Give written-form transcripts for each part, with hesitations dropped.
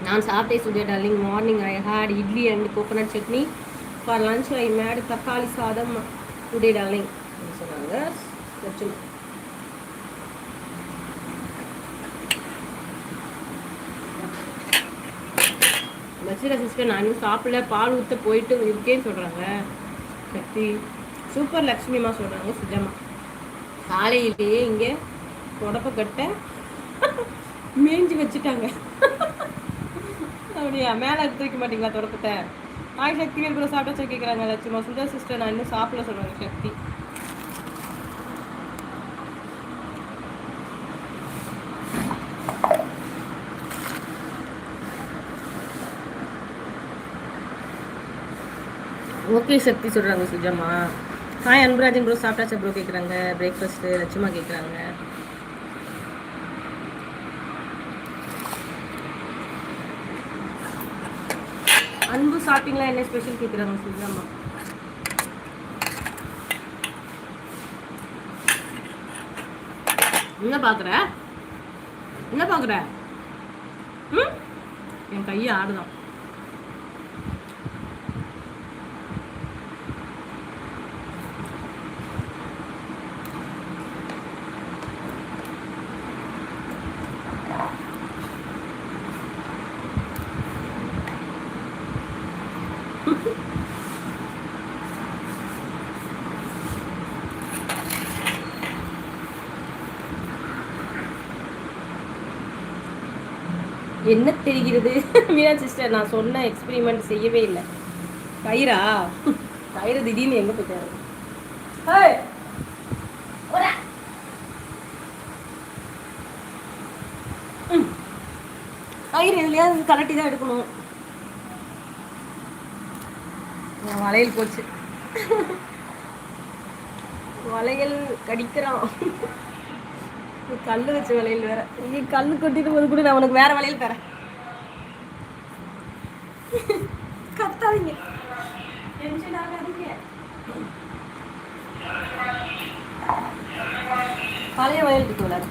நான் சாப்பிட்டே சுதே darling. Morning I hate idli and coconut chutney. For lunch I made thakkali sadam today darling சொன்னாங்க. வச்சுருக்க சிஸ்டர், நான் இன்னும் சாப்பிடல, பால் ஊற்ற போயிட்டு இருக்கேன்னு சொல்கிறாங்க சக்தி. சூப்பர் லக்ஷ்மிமா சொல்கிறாங்க சுஜமா. காலையிலேயே இங்கே தொடப்பக்கட்டை மேய்ஞ்சி வச்சுட்டாங்க. அப்படியா? மேலே தூக்க மாட்டீங்களா தொடப்பத்தை? ஆய் சக்தி வேல் கூட சாப்பிட்டா கேட்குறாங்க லட்சுமா. சுதா சிஸ்டர் நான் இன்னும் சாப்பிட சொல்கிறாங்க சக்தி. ஓகே சக்தி சொல்கிறாங்க சுஜமா. ஹாய் அன்பராஜன் ப்ரோ சாப்பிட்டாச்சா ப்ரோ கேட்குறாங்க. பிரேக்ஃபாஸ்ட்டு லட்சுமா கேட்குறாங்க. அன்பு சாப்பிட்டீங்களா, என்ன ஸ்பெஷல் கேட்குறாங்க சுஜமா. என்ன பார்க்குற? என்ன பார்க்குற? ம், என் கையை ஆடுதான். என்ன தெரிகிறது மீனா சிஸ்டர்? நான் சொன்ன எக்ஸ்பெரிமெண்ட் செய்யவே இல்லை. கயிறா? கயிறு திடீர்னு எங்கே போயிட்டாரு? கயிறு எதுலையாவது கலட்டி தான் எடுக்கணும். வளையல் போச்சு. வளையல் கடிக்கிறான். கல்லு வச்ச வளையல் வேற. நீ கல்லு கொட்டிட்டு போது கூட நான் உனக்கு வேற வளையல் தரேன். கத்தாதீங்க, டென்ஷன் ஆகாதீங்க. பழைய வளையல் கிட்ட விடாது.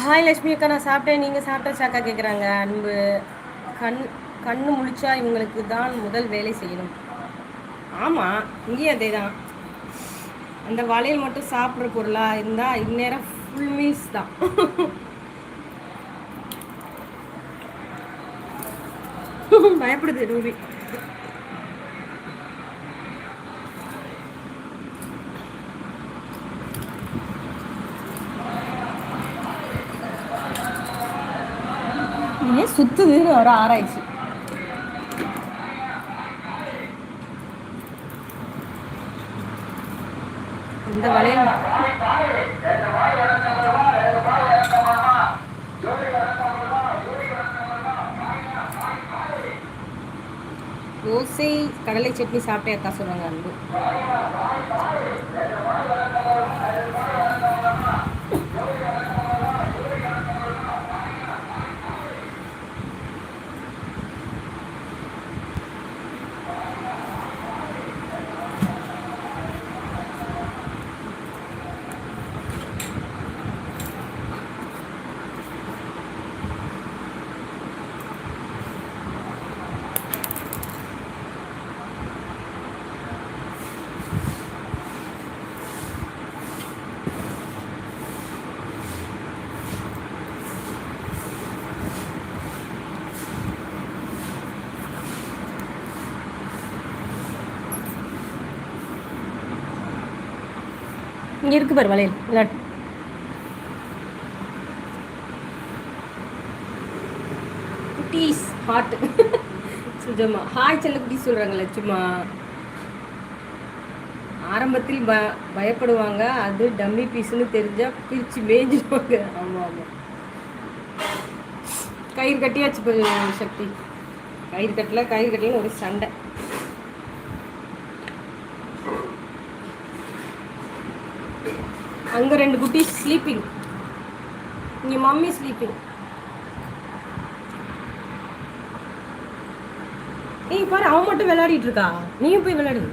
ஹாய் லட்சுமி அக்கா, நான் சாப்பிட்டேன், நீங்கள் சாப்பிட்டாச்சாக்கா கேட்குறாங்க அன்பு. கண்ணு முழிச்சா இவங்களுக்கு தான் முதல் வேலை செய்யணும். ஆமாம், இங்கேயும் அதே தான். அந்த வளையல் மட்டும் சாப்பிட்ற பொருளாக இருந்தால் இந்நேரம் ஃபுல் மீல்ஸ் தான். பயப்படுது ரூபி. ஏன் சுத்துதுன்னு ஒரு ஆராய்ச்சி. இந்த வளையல் தோசை கடலை சட்னி சாப்பிட்டே அக்கா சொன்னாங்க அன்பு. இங்கே இருக்கு பாரு வளையல். விளையாட்டு குட்டீஸ் ஹாட். சுஜமா ஹாய் செல்ல குட்டி சொல்கிறாங்க லட்சுமா. ஆரம்பத்தில் பயப்படுவாங்க, அது டம்மி பீஸ்ன்னு தெரிஞ்சால் பிரித்து மேய்ஞ்சிடுவாங்க. ஆமாம் ஆமாம், கயிறு கட்டியாச்சு சக்தி. கயிறு கட்டலன்னு ஒரு சண்டை. அங்கே 2 குட்டி ஸ்லீப்பிங், இங்கே மம்மி ஸ்லீப்பிங். ஏய் பாரு, அவன் மட்டும் விளையாடிட்டு இருக்கா, நீயும் போய் விளையாடு.